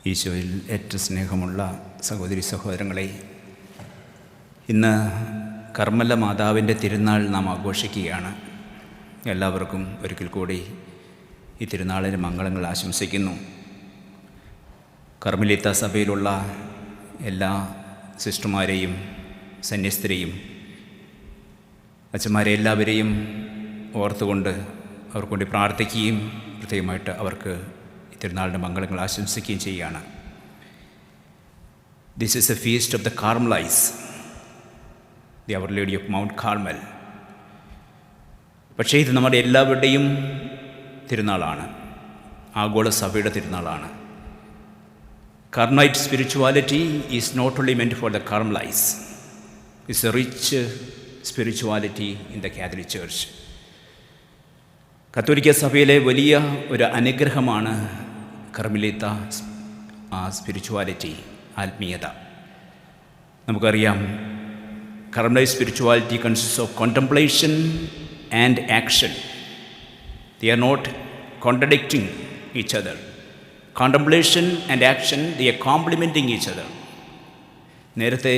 ഈശോയിൽ ഏറ്റവും സ്നേഹമുള്ള സഹോദരി സഹോദരങ്ങളെ, ഇന്ന് കർമ്മല മാതാവിൻ്റെ തിരുനാൾ നാം ആഘോഷിക്കുകയാണ്. എല്ലാവർക്കും ഒരിക്കൽ കൂടി ഈ തിരുനാളിന് മംഗളങ്ങൾ ആശംസിക്കുന്നു. കർമ്മലീത്ത സഭയിലുള്ള എല്ലാ സിസ്റ്റർമാരെയും സന്യസ്തരെയും അച്ഛന്മാരെ എല്ലാവരെയും ഓർത്തുകൊണ്ട് അവർക്ക് വേണ്ടി പ്രാർത്ഥിക്കുകയും പ്രത്യേകമായിട്ട് അവർക്ക് തിരുനാളിൻ്റെ മംഗളങ്ങൾ ആശംസിക്കുകയും ചെയ്യുകയാണ്. This is a feast of the Carmelites, the Our Lady of Mount Carmel. പക്ഷേ ഇത് നമ്മുടെ എല്ലാവരുടെയും തിരുനാളാണ്, ആഗോള സഭയുടെ തിരുനാളാണ്. Carmelite spirituality is not only meant for the Carmelites, it's a rich spirituality in the Catholic church. കത്തോലിക്ക സഭയിലെ വലിയ ഒരു അനുഗ്രഹമാണ് കർമ്മലീത്ത സ്പിരിച്വാലിറ്റി, ആത്മീയത. നമുക്കറിയാം, Carmelite spirituality consist of contemplation and action. They are not contradicting each other. Contemplation and action, they are complimenting each other. നേരത്തെ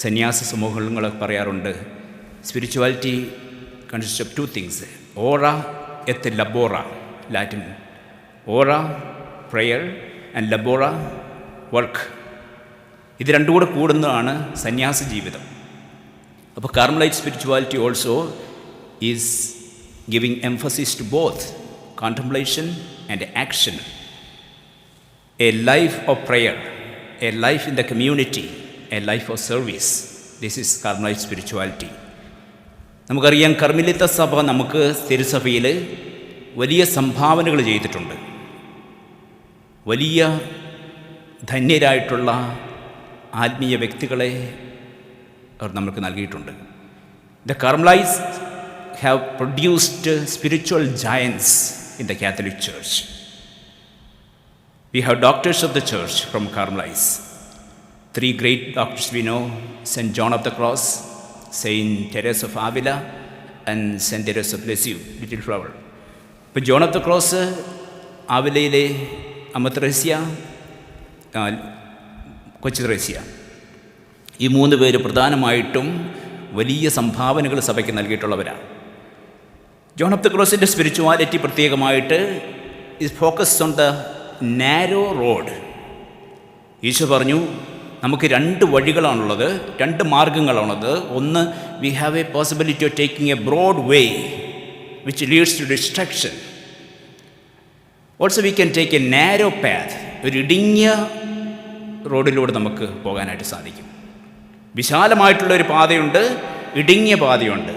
സന്യാസ സമൂഹങ്ങളൊക്കെ പറയാറുണ്ട്, spirituality consist of two things, ഓറ എത്ത് ലബോറ. ലാറ്റിൻ ഓറ പ്രെയർ ആൻഡ് ലബോറ വർക്ക്. ഇത് രണ്ടും കൂടെ കൂടുന്നതാണ് സന്യാസ ജീവിതം. അപ്പോൾ Carmelite spirituality also is giving emphasis to both contemplation and action. A life of prayer, a life in the community, a life of service. This is Carmelite spirituality. നമുക്കറിയാം, കർമ്മലീത്ത സഭ നമുക്ക് തിരുസഭയിൽ വലിയ സംഭാവനകൾ ചെയ്തിട്ടുണ്ട്. വലിയ ധന്യരായിട്ടുള്ള ആത്മീയ വ്യക്തികളെ അവർ നമുക്ക് നൽകിയിട്ടുണ്ട്. The Carmelites have produced spiritual giants in the Catholic church. We have doctors of the church from Carmelites. 3 great doctors we know: St. John of the Cross, Saint Teresa of Avila, and Saint Teresa of Lisieux, Little Flower. ഇപ്പോൾ John of the cross, ആവിലയിലെ അമ്മ ത്രേസ്യ, കൊച്ചു ത്രേസ്യ, ഈ 3 പേര് പ്രധാനമായിട്ടും വലിയ സംഭാവനകൾ സഭയ്ക്ക് നൽകിയിട്ടുള്ളവരാണ്. ജോൺ ഓഫ് ദ ക്രോസിൻ്റെ സ്പിരിച്വാലിറ്റി പ്രത്യേകമായിട്ട് is focus on the narrow road. ഈശോ പറഞ്ഞു, നമുക്ക് 2 വഴികളാണുള്ളത്, 2 മാർഗങ്ങളാണുള്ളത്. ഒന്ന്, we have a possibility of taking a broad way which leads to destruction. Also we can take a narrow path. ഒരു ഇടുങ്ങിയ റോഡിലൂടെ നമുക്ക് പോകാനായിട്ട് സാധിക്കും. വിശാലമായിട്ടുള്ളൊരു പാതയുണ്ട്, ഇടുങ്ങിയ പാതയുണ്ട്.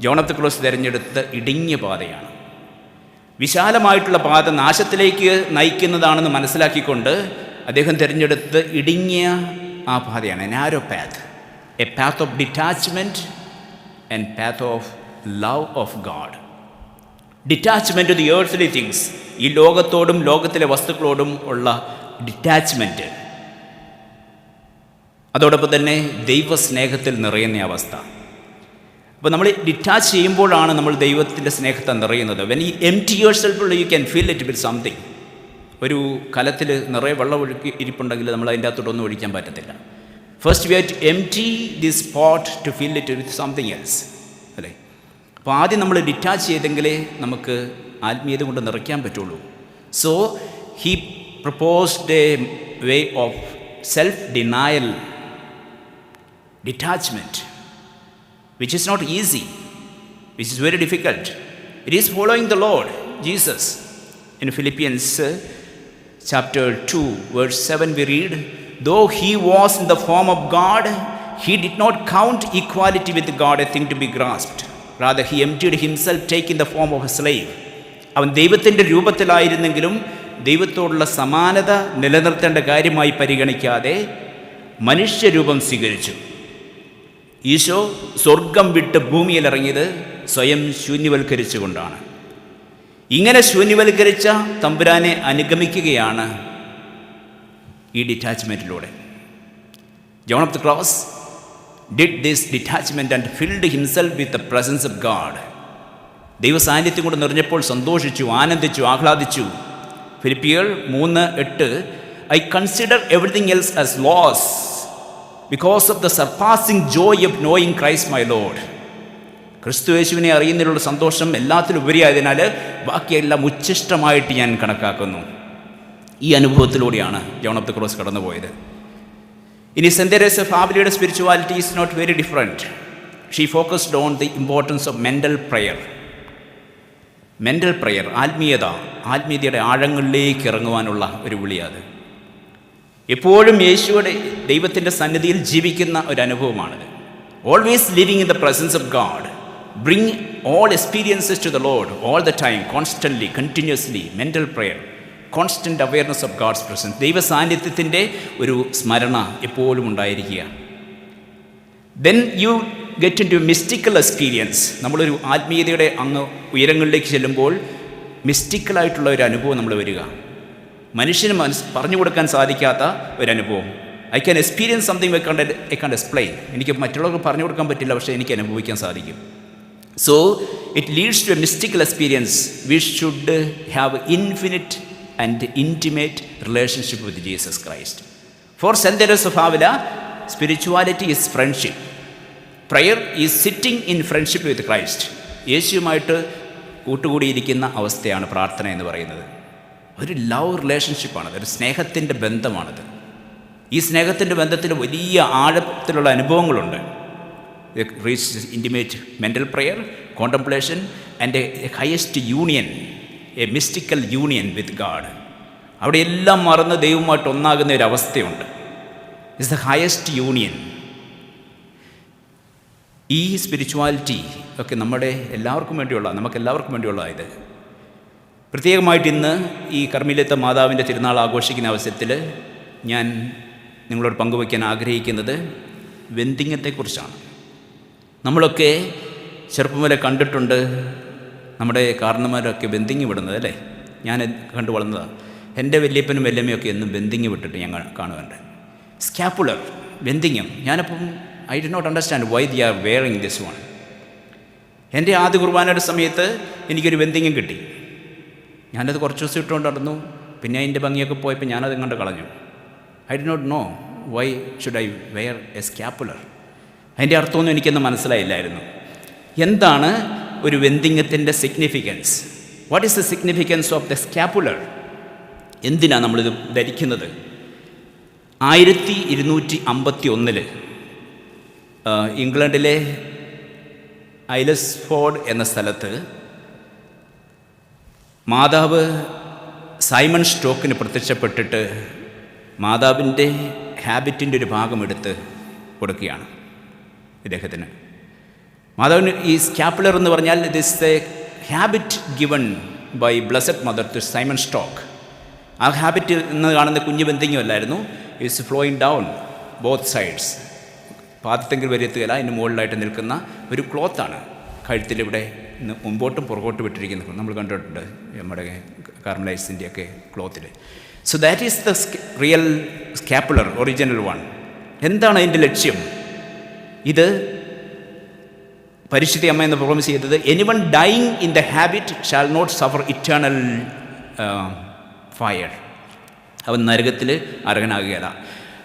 ജോൺ ഓഫ് ദ ക്രോസ് തിരഞ്ഞെടുത്ത ഇടുങ്ങിയ പാതയാണ്. വിശാലമായിട്ടുള്ള പാത നാശത്തിലേക്ക് നയിക്കുന്നതാണെന്ന് മനസ്സിലാക്കിക്കൊണ്ട് അദ്ദേഹം തിരഞ്ഞെടുത്ത് ഇടുങ്ങിയ ആ പാതയാണ്, narrow path. A path of detachment and path of love of God. Detachment to the earthly things, ഈ ലോകത്തോടും ലോകത്തിലെ വസ്തുക്കളോടും ഉള്ള ഡിറ്റാച്ച്മെൻറ്റ്. അതോടൊപ്പം തന്നെ ദൈവസ്നേഹത്തിൽ നിറയുന്ന അവസ്ഥ. അപ്പോൾ നമ്മൾ ഡിറ്റാച്ച് ചെയ്യുമ്പോഴാണ് നമ്മൾ ദൈവത്തിൻ്റെ സ്നേഹത്തെ നിറയുന്നത്. When you empty yourself, you can feel it with something. ഒരു കലത്തിൽ നിറയെ വെള്ളം ഒഴുക്കി ഇരിപ്പുണ്ടെങ്കിൽ നമ്മൾ അതിൻ്റെ അകത്തോട്ടൊന്നും ഒഴിക്കാൻ പറ്റത്തില്ല. First we have to empty this pot to fill it with something else, അല്ലേ? അപ്പോൾ ആദ്യം നമ്മൾ ഡിറ്റാച്ച് ചെയ്തെങ്കിലേ നമുക്ക് ആത്മീയത കൊണ്ട് നിറയ്ക്കാൻ പറ്റുള്ളൂ. So he proposed a way of self denial, detachment, which is not easy, which is very difficult. It is following the Lord Jesus. In Philippians chapter 2 verse 7 we read, though he was in the form of God, he did not count equality with God a thing to be grasped. Rather he emptied himself, taking the form of a slave. അവൻ ദൈവത്തിൻ്റെ രൂപത്തിലായിരുന്നെങ്കിലും ദൈവത്തോടുള്ള സമാനത നിലനിർത്തേണ്ട കാര്യമായി പരിഗണിക്കാതെ മനുഷ്യരൂപം സ്വീകരിച്ചു. ഈശോ സ്വർഗം വിട്ട് ഭൂമിയിൽ ഇറങ്ങിയത് സ്വയം ശൂന്യവൽക്കരിച്ചുകൊണ്ടാണ്. ഇങ്ങനെ ശൂന്യവൽക്കരിച്ച തമ്പുരാനെ അനുഗമിക്കുകയാണ് ഈ ഡിറ്റാച്ച്മെൻറ്റിലൂടെ. John of the Cross did this detachment and filled himself with the presence of God. ദൈവസാന്നിധ്യം കൊണ്ട് നിറഞ്ഞപ്പോൾ സന്തോഷിച്ചു, ആനന്ദിച്ചു, ആഹ്ലാദിച്ചു. ഫിലിപ്പിയർ 3:8 I consider everything else as loss because of the surpassing joy of knowing Christ my Lord. ക്രിസ്തുയേശുവിനെ അറിയുന്നതിലുള്ള സന്തോഷം എല്ലാത്തിലും ഉപരിയായതിനാൽ ബാക്കിയെല്ലാം ഉച്ഛിഷ്ടമായിട്ട് ഞാൻ കണക്കാക്കുന്നു. ഈ അനുഭവത്തിലൂടെയാണ് ജോൺ ഓഫ് ദ ക്രോസ് കടന്നുപോയത്. ഇനി സെന്റ് തെരേസ ഓഫ് ആവിലയുടെ spirituality is not very different. She focused on the importance of mental prayer. Mental prayer, ആത്മീയതയുടെ ആഴങ്ങളിലേക്ക് ഇറങ്ങുവാനുള്ള ഒരു വിളിയത്. എപ്പോഴും യേശുവിടെ ദൈവത്തിൻ്റെ സന്നിധിയിൽ ജീവിക്കുന്ന ഒരു അനുഭവമാണിത്. Always living in the presence of God, bring all experiences to the Lord all the time, constantly, continuously. Mental prayer, constant awareness of God's presence, ദൈവ സാന്നിധ്യത്തിൻ്റെ ഒരു സ്മരണ എപ്പോഴും ഉണ്ടായിരിക്കുക. Then you get into mystical experience. നമ്മളൊരു ആത്മീയതയുടെ അങ്ങ് ഉയരങ്ങളിലേക്ക് ചെല്ലുമ്പോൾ മിസ്റ്റിക്കലായിട്ടുള്ള ഒരു അനുഭവം നമ്മൾ വരിക. മനുഷ്യന് പറഞ്ഞു കൊടുക്കാൻ സാധിക്കാത്ത ഒരനുഭവം. I can experience something I can explain. എനിക്ക് മറ്റുള്ളവർക്ക് പറഞ്ഞു കൊടുക്കാൻ പറ്റില്ല, പക്ഷേ എനിക്ക് അനുഭവിക്കാൻ സാധിക്കും. So it leads to a mystical experience. We should have infinite and intimate relationship with Jesus Christ. For Saint Teresa of Avila, spirituality is friendship. Prayer is sitting in friendship with Christ. യേശുവുമായിട്ട് കൂട്ടുകൂടിയിരിക്കുന്ന അവസ്ഥയാണ് പ്രാർത്ഥന എന്ന് പറയുന്നത്. ഒരു love റിലേഷൻഷിപ്പാണത്, ഒരു സ്നേഹത്തിൻ്റെ ബന്ധമാണത്. ഈ സ്നേഹത്തിൻ്റെ ബന്ധത്തിൽ വലിയ ആഴത്തിലുള്ള അനുഭവങ്ങളുണ്ട്. Intimate mental prayer, contemplation and a highest union, a mystical union with God. അവിടെ എല്ലാം മറന്ന് ദൈവവുമായിട്ട് ഒന്നാകുന്ന ഒരു അവസ്ഥയുണ്ട്. It's the highest union. ഈ സ്പിരിച്വാലിറ്റി ഒക്കെ നമുക്ക് എല്ലാവർക്കും വേണ്ടിയുള്ള ഇത്. പ്രത്യേകമായിട്ട് ഇന്ന് ഈ കർമ്മേലിത്ത മാതാവിൻ്റെ തിരുനാൾ ആഘോഷിക്കുന്ന അവസരത്തിൽ ഞാൻ നിങ്ങളോട് പങ്കുവയ്ക്കാൻ ആഗ്രഹിക്കുന്നത് വെന്തിങ്ങത്തെക്കുറിച്ചാണ്. നമ്മളൊക്കെ ചെറുപ്പം വരെ കണ്ടിട്ടുണ്ട് നമ്മുടെ കാരണന്മാരൊക്കെ ബെന്തിങ്ങി വിടുന്നത്, അല്ലേ? ഞാൻ കണ്ടു വളർന്നതാണ്. എൻ്റെ വല്യപ്പനും വല്യമ്മയൊക്കെ എന്നും ബെന്തിങ്ങി വിട്ടിട്ട് ഞാൻ കാണുന്നുണ്ട്. സ്കാപ്പുലർ, ബെന്തിങ്ങം. ഞാനപ്പം I did not understand why they are wearing this one. എൻ്റെ ആദ്യ കുർബാനയുടെ സമയത്ത് എനിക്കൊരു ബെന്തിങ്ങം കിട്ടി. ഞാനത് കുറച്ച് ദിവസം ഇട്ടുകൊണ്ട് നടന്നു. പിന്നെ അതിൻ്റെ ഭംഗിയൊക്കെ പോയപ്പോൾ ഞാനത് കണ്ട് കളഞ്ഞു. I did not know why should I wear a scapular. അതിൻ്റെ അർത്ഥമൊന്നും എനിക്കൊന്നും മനസ്സിലായില്ലായിരുന്നു. എന്താണ് ഒരു വെന്തിങ്ങത്തിൻ്റെ significance? What is the significance of the scapular? എന്തിനാണ് നമ്മളിത് ധരിക്കുന്നത്? 1251 ഇംഗ്ലണ്ടിലെ ഐലസ്ഫോർഡ് എന്ന സ്ഥലത്ത് മാതാവ് സൈമൺ സ്റ്റോക്കിന് പ്രത്യക്ഷപ്പെട്ടിട്ട് മാതാവിൻ്റെ ഹാബിറ്റിൻ്റെ ഒരു ഭാഗം എടുത്ത് കൊടുക്കുകയാണ് ഇദ്ദേഹത്തിന്. മാതാവിന് ഈ സ്കാപ്പുലർ എന്ന് പറഞ്ഞാൽ it is a habit given by Blessed Mother to Simon Stock. ആ ഹാബിറ്റ് എന്ന് കാണുന്ന കുഞ്ഞു ബന്ധിങ്ങമല്ലായിരുന്നു. It's flowing down both sides. പാദത്തെങ്കിൽ വരെ എത്തുകയില്ല, അതിന് മുകളിലായിട്ട് നിൽക്കുന്ന ഒരു ക്ലോത്താണ്. കഴുത്തിലിവിടെ മുമ്പോട്ടും പുറകോട്ടും വിട്ടിരിക്കുന്നത് നമ്മൾ കണ്ടിട്ടുണ്ട് നമ്മുടെ കാർമലൈറ്റ്സിൻ്റെയൊക്കെ ക്ലോത്തിൽ. So that is the real scapular, original one. എന്താണ് അതിൻ്റെ ലക്ഷ്യം? ഇത് പരിശുദ്ധ അമ്മ എന്ന് പ്രോമിസ് ചെയ്തത്, anyone dying in the habit shall not suffer eternal fire. അവൻ നരകത്തിൽ അർഹനാകുകയില്ല.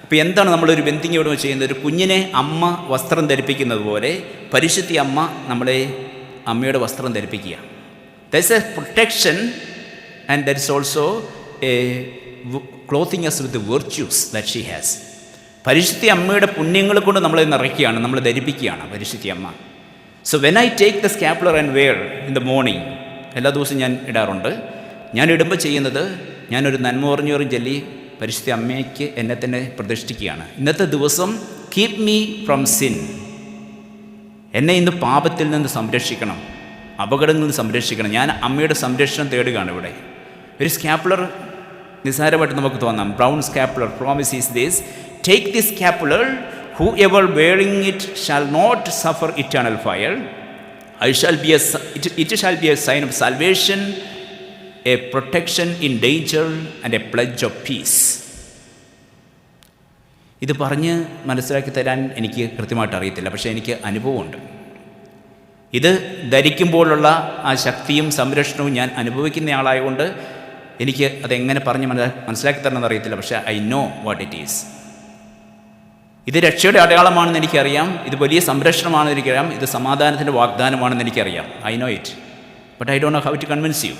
അപ്പോൾ എന്താണ് നമ്മളൊരു ബന്ധിങ്ങയോട് ചെയ്യുന്നത്? ഒരു കുഞ്ഞിനെ അമ്മ വസ്ത്രം ധരിപ്പിക്കുന്നത് പോലെ പരിശുദ്ധ അമ്മ നമ്മളെ അമ്മയുടെ വസ്ത്രം ധരിപ്പിക്കുക. There is a protection and there is also a clothing us with virtues that she has. പരിശുദ്ധ അമ്മയുടെ പുണ്യങ്ങൾ കൊണ്ട് നമ്മളെ നിറയ്ക്കുകയാണ്, നമ്മളെ ധരിപ്പിക്കുകയാണ് പരിശുദ്ധ അമ്മ. So when I take the scapular and wear in the morning, എല്ലാ ദിവസവും ഞാൻ ഇടാറുണ്ട്. ഞാൻ ഇടുമ്പോൾ ചെയ്യുന്നത്, ഞാനൊരു നന്മ പറഞ്ഞോറും ചൊല്ലി പരിശുദ്ധ അമ്മയ്ക്ക് എന്നെ തന്നെ പ്രതിഷ്ഠിക്കുകയാണ്. ഇന്നത്തെ ദിവസം കീപ് മീ ഫ്രം സിൻ, എന്നെ ഇന്ന് പാപത്തിൽ നിന്ന് സംരക്ഷിക്കണം, അപകടങ്ങളിൽ നിന്ന് സംരക്ഷിക്കണം. ഞാൻ അമ്മയുടെ സംരക്ഷണം തേടുകയാണ് ഇവിടെ. ഒരു സ്കാപ്പുലർ നിസ്സാരമായിട്ട് നമുക്ക് തോന്നാം. Brown scapular promise is this, take this scapular, whoever wearing it shall not suffer eternal fire. It shall be a sign of salvation, a protection in danger and a pledge of peace. ഇത് പറഞ്ഞ് മനസ്സിലാക്കി തരാൻ എനിക്ക് കൃത്യമായിട്ട് അറിയത്തില്ല, പക്ഷേ എനിക്ക് അനുഭവമുണ്ട്. ഇത് ധരിക്കുമ്പോഴുള്ള ആ ശക്തിയും സംരക്ഷണവും ഞാൻ അനുഭവിക്കുന്ന ആളായതുകൊണ്ട് എനിക്ക് അതെങ്ങനെ പറഞ്ഞ് മനസ്സിലാക്കി തരണമെന്ന് അറിയത്തില്ല, പക്ഷേ I know what it is. ഇത് രക്ഷയുടെ അടയാളമാണെന്ന് എനിക്കറിയാം, ഇത് വലിയ സംരക്ഷണമാണെന്ന് എനിക്കറിയാം, ഇത് സമാധാനത്തിൻ്റെ വാഗ്ദാനമാണെന്ന് എനിക്കറിയാം. I know it, but I don't know how to convince you.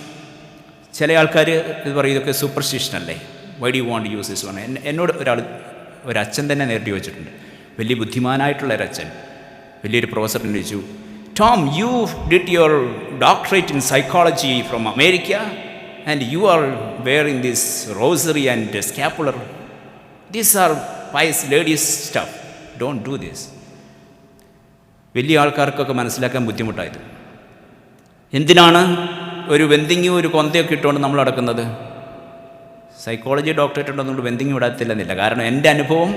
ചില ആൾക്കാർ ഇത് പറയും, ഇതൊക്കെ സൂപ്പർസ്റ്റിഷൻ അല്ലേ, why do you want use this one. എന്നോട് ഒരച്ഛൻ തന്നെ നേരിട്ട് ചോദിച്ചിട്ടുണ്ട്, വലിയ ബുദ്ധിമാനായിട്ടുള്ള ഒരച്ഛൻ, വലിയൊരു പ്രൊഫസറിനെ ചോദിച്ചു, Tom, you did your doctorate in psychology from America and you are wearing this rosary and scapular. These are pious ladies stuff, don't do this. വലിയ ആൾക്കാർക്കൊക്കെ മനസ്സിലാക്കാൻ ബുദ്ധിമുട്ടായത്. എന്തിനാണ് ഒരു വെന്തിങ്ങും ഒരു കൊന്തയൊക്കെ ഇട്ടുകൊണ്ട് നമ്മൾ നടക്കുന്നത്? സൈക്കോളജി ഡോക്ടറേറ്റ് ഉണ്ടെന്നുകൊണ്ട് വെന്തിങ്ങും ഇടത്തില്ലെന്നില്ല, കാരണം എൻ്റെ അനുഭവം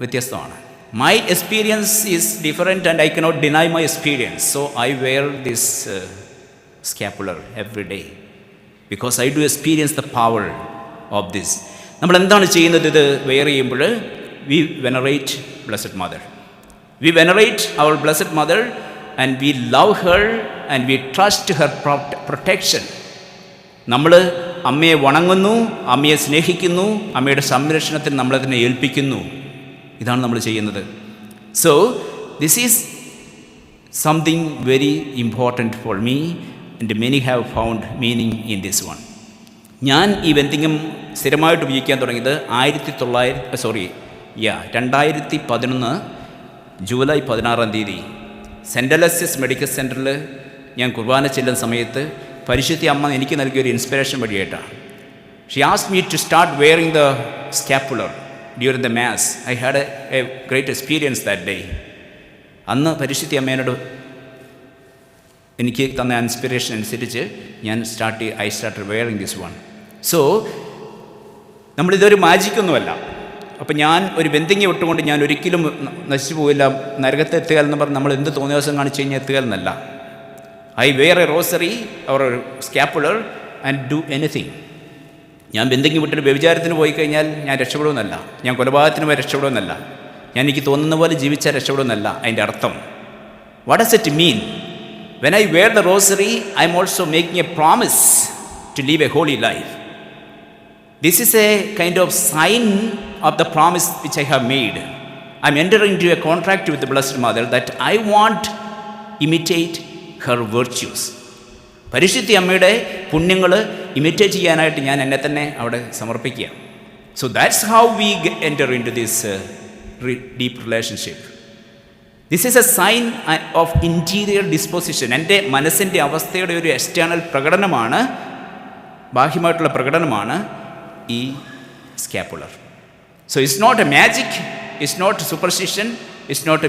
വ്യത്യസ്തമാണ്. My experience is different and I cannot deny my experience. So I wear this scapular every day because I do experience the power of this. നമ്മൾ എന്താണ് ചെയ്യുന്നത് ഇത് വെയർ ചെയ്യുമ്പോൾ? We venerate blessed mother. We venerate our blessed mother and we love her and we trust her protection. നമ്മൾ അമ്മയെ വണങ്ങുന്നു, അമ്മയെ സ്നേഹിക്കുന്നു, അമ്മയുടെ സംരക്ഷണത്തിന് നമ്മളതിനെ ഏൽപ്പിക്കുന്നു. ഇതാണ് നമ്മൾ ചെയ്യുന്നത്. So this is something very important for me and many have found meaning in this one. ഞാൻ ഈ വെന്തിങ്ങം സ്ഥിരമായിട്ട് ഉപയോഗിക്കാൻ തുടങ്ങിയത് 2011 ജൂലൈ 16 സെൻ്റ് അലക്സിസ് മെഡിക്കൽ സെൻറ്ററിൽ ഞാൻ കുർബാന ചെല്ലുന്ന സമയത്ത് പരിശുദ്ധ അമ്മ എനിക്ക് നൽകിയൊരു ഇൻസ്പിറേഷൻ വഴിയായിട്ടാണ്. She asked me to start wearing the scapular during the mass. I had a great experience that day. അന്ന് പരിശുദ്ധ അമ്മേനോട് എനിക്ക് തന്ന ഇൻസ്പിറേഷൻ അനുസരിച്ച് ഞാൻ I start wearing this one. So നമ്മളിതൊരു മാജിക്കൊന്നുമല്ല. അപ്പം ഞാൻ ഒരു വെന്തിങ്ങ വിട്ടുകൊണ്ട് ഞാൻ ഒരിക്കലും നശിച്ചു പോയില്ല, നരകത്തെ എത്തുക എന്ന് പറഞ്ഞ് നമ്മൾ എന്ത് തോന്നിയ ദിവസം കാണിച്ചു കഴിഞ്ഞാൽ എത്തുക എന്നല്ല. I wear a rosary or scapular and do anything. ഞാൻ വെന്തിങ്ങ വിട്ടിട്ട് വ്യഭിചാരത്തിന് പോയി കഴിഞ്ഞാൽ ഞാൻ രക്ഷപ്പെടുമെന്നല്ല, ഞാൻ കൊലപാതകത്തിന് പോയി രക്ഷപ്പെടുമെന്നല്ല, ഞാൻ എനിക്ക് തോന്നുന്ന പോലെ ജീവിച്ചാൽ രക്ഷപ്പെടുമെന്നല്ല അതിൻ്റെ അർത്ഥം. What does it mean? When I wear the rosary, I am also making a promise to live a holy life. This is a kind of sign of the promise which I have made. I am entering into a contract with the Blessed Mother that I want to imitate her virtues. പരിശുദ്ധ അമ്മയുടെ പുണ്യങ്ങൾ imitate ചെയ്യാനായിട്ട് ഞാൻ എന്നെ തന്നെ അവിടെ സമർപ്പിക്കുക. So that's how we enter into this deep relationship. This is a sign of interior disposition. എൻ്റെ മനസ്സിൻ്റെ അവസ്ഥയുടെ ഒരു എക്സ്റ്റേണൽ പ്രകടനമാണ്, ബാഹ്യമായിട്ടുള്ള പ്രകടനമാണ് ഈ scapular. So it's not a magic, it's not superstition, it's not a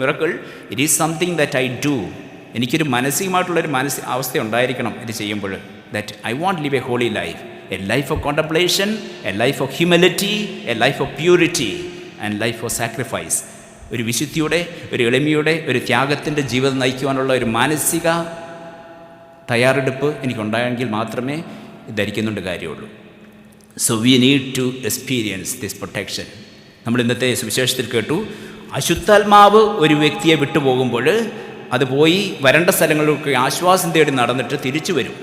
miracle. It is something that I do. എനിക്കൊരു മാനസികമായിട്ടുള്ളൊരു അവസ്ഥ ഉണ്ടായിരിക്കണം ഇത് ചെയ്യുമ്പോൾ. That I want live a holy life, a life of contemplation, a life of humility, a life of purity and life of sacrifice. ഒരു വിശുദ്ധിയുടെ, ഒരു എളിമയുടെ, ഒരു ത്യാഗത്തിൻ്റെ ജീവിതം നയിക്കുവാനുള്ള ഒരു മാനസിക തയ്യാറെടുപ്പ് എനിക്കുണ്ടായെങ്കിൽ മാത്രമേ ധരിക്കുന്നുണ്ട് കാര്യമുള്ളൂ. So we need to experience this protection. നമ്മൾ ഇന്നത്തെ സുവിശേഷത്തിൽ കേട്ടു, അശുദ്ധാത്മാവ് ഒരു വ്യക്തിയെ വിട്ടുപോകുമ്പോൾ അത് പോയി വരണ്ട സ്ഥലങ്ങളിലൊക്കെ ആശ്വാസം തേടി നടന്നിട്ട് തിരിച്ചു വരും,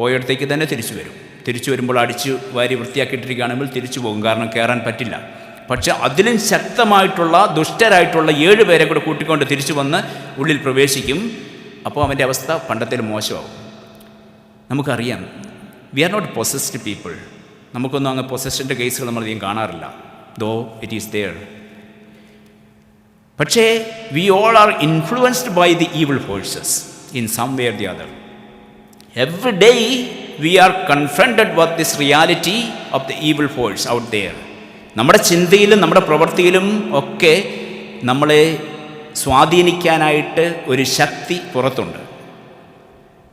പോയിടത്തേക്ക് തന്നെ തിരിച്ചു വരും. തിരിച്ചു വരുമ്പോൾ അടിച്ചു വാരി വൃത്തിയാക്കിയിട്ടിരിക്കുകയാണെങ്കിൽ തിരിച്ചു പോകും, കാരണം കയറാൻ പറ്റില്ല. പക്ഷെ അതിലും ശക്തമായിട്ടുള്ള ദുഷ്ടരായിട്ടുള്ള 7 പേരെ കൂടെ കൂട്ടിക്കൊണ്ട് തിരിച്ചു വന്ന് ഉള്ളിൽ പ്രവേശിക്കും. അപ്പോൾ അവൻ്റെ അവസ്ഥ പണ്ടത്തേലും മോശമാവും. നമുക്കറിയാം, we are not possessed people. നമുക്കൊന്നും അങ്ങ് പൊസഷൻ്റെ കേസുകൾ നമ്മളധികം കാണാറില്ല, ദോ ഇറ്റ് ഈസ് ദെയർ. പക്ഷേ we all are influenced by the evil forces in some way or the other. Every day we are confronted with this reality of the evil force out there. നമ്മുടെ ചിന്തയിലും നമ്മുടെ പ്രവൃത്തിയിലും ഒക്കെ നമ്മളെ സ്വാധീനിക്കാനായിട്ട് ഒരു ശക്തി പുറത്തുണ്ട്.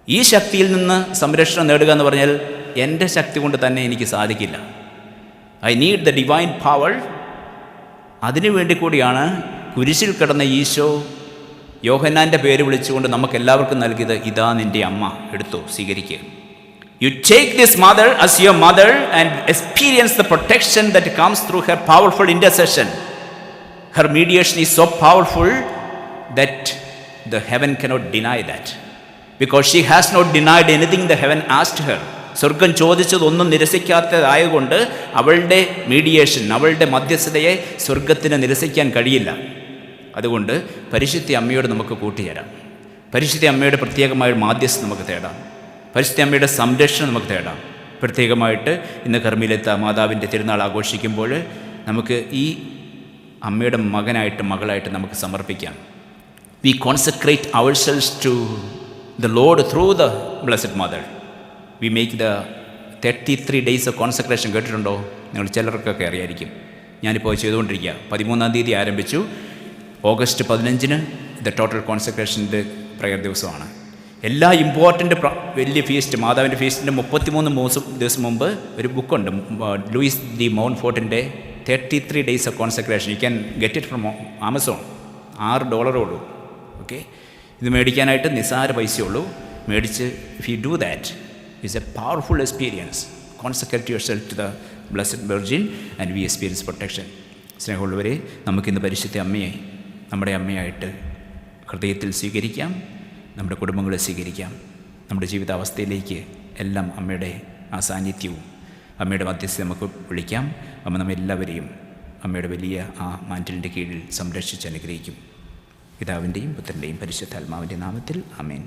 ഈ ശക്തിയിൽ നിന്ന് സംരക്ഷണം നേടുക എന്ന് പറഞ്ഞാൽ എൻ്റെ ശക്തി കൊണ്ട് തന്നെ എനിക്ക് സാധിക്കില്ല. I need the divine power. അതിനു വേണ്ടി കൂടിയാണ് കുരിശിൽ കിടന്ന ഈശോ യോഹന്നാൻ്റെ പേര് വിളിച്ചുകൊണ്ട് നമുക്കെല്ലാവർക്കും നൽകിയത്, ഇതാ നിൻ്റെ അമ്മ, എടുത്തോ, സ്വീകരിക്കുക. You take this mother as your mother and experience the protection that comes through her powerful intercession. Her mediation is so powerful that the heaven cannot deny that, because she has not denied anything the heaven asked her. സ്വർഗം ചോദിച്ചതൊന്നും നിരസിക്കാത്തതായതുകൊണ്ട് അവളുടെ mediation, അവളുടെ മധ്യസ്ഥതയെ സ്വർഗത്തിന് നിരസിക്കാൻ കഴിയില്ല. അതുകൊണ്ട് പരിശുദ്ധ അമ്മയോട് നമുക്ക് കൂട്ടുചേരാം. പരിശുദ്ധ അമ്മയുടെ പ്രത്യേകമായ മാധ്യസ്ഥം നമുക്ക് തേടാം. പരിശുദ്ധ അമ്മയുടെ സംരക്ഷണം നമുക്ക് തേടാം. പ്രത്യേകമായിട്ട് ഇന്ന് കർമ്മയിലെത്ത മാതാവിൻ്റെ തിരുനാൾ ആഘോഷിക്കുമ്പോൾ നമുക്ക് ഈ അമ്മയുടെ മകനായിട്ട് മകളായിട്ട് നമുക്ക് സമർപ്പിക്കാം. We concentrate our selves to the Lord through the blessed mother. We make the 33 days of concentration. കേട്ടിട്ടുണ്ടോ? നിങ്ങൾ ചിലർക്കൊക്കെ അറിയായിരിക്കും. ഞാനിപ്പോൾ ചെയ്തുകൊണ്ടിരിക്കുക. 13-ാം തീയതി ആരംഭിച്ചു. ഓഗസ്റ്റ് 15-ന് ദ ടോട്ടൽ കോൺസെൻട്രേഷൻ്റെ പ്രയർ ദിവസമാണ്. എല്ലാ ഇമ്പോർട്ടൻ്റ് വലിയ ഫീസ്റ്റ്, മാതാവിൻ്റെ ഫീസ്റ്റിൻ്റെ 33 ദിവസം മുമ്പ് ഒരു ബുക്കുണ്ട്, ലൂയിസ് ഡി മൗണ്ട്ഫോർട്ടിൻ്റെ 33 days of concentration. You can get it from Amazon. $6 ഉള്ളൂ. ഓക്കെ, ഇത് മേടിക്കാനായിട്ട് നിസ്സാര പൈസയുള്ളൂ. മേടിച്ച് if you do that, it's a powerful experience. Concentrate your self to the Blessed Virgin and we experience protection. സ്നേഹമുള്ളവരെ, നമുക്കിന്ന് പരിശുദ്ധ അമ്മയെ നമ്മുടെ അമ്മയായിട്ട് ഹൃദയത്തിൽ സ്വീകരിക്കാം. നമ്മുടെ കുടുംബങ്ങളെ സ്വീകരിക്കാം. നമ്മുടെ ജീവിതാവസ്ഥയിലേക്ക് എല്ലാം അമ്മയുടെ ആ സാന്നിധ്യവും അമ്മയുടെ മധ്യസ്ഥത നമുക്ക് വിളിക്കാം. അമ്മ നമ്മെല്ലാവരെയും അമ്മയുടെ വലിയ ആ മാൻറ്റലിൻ്റെ കീഴിൽ സംരക്ഷിച്ച് അനുഗ്രഹിക്കും. പിതാവിൻ്റെയും പുത്രൻ്റെയും പരിശുദ്ധാത്മാവിൻ്റെ നാമത്തിൽ ആമേൻ.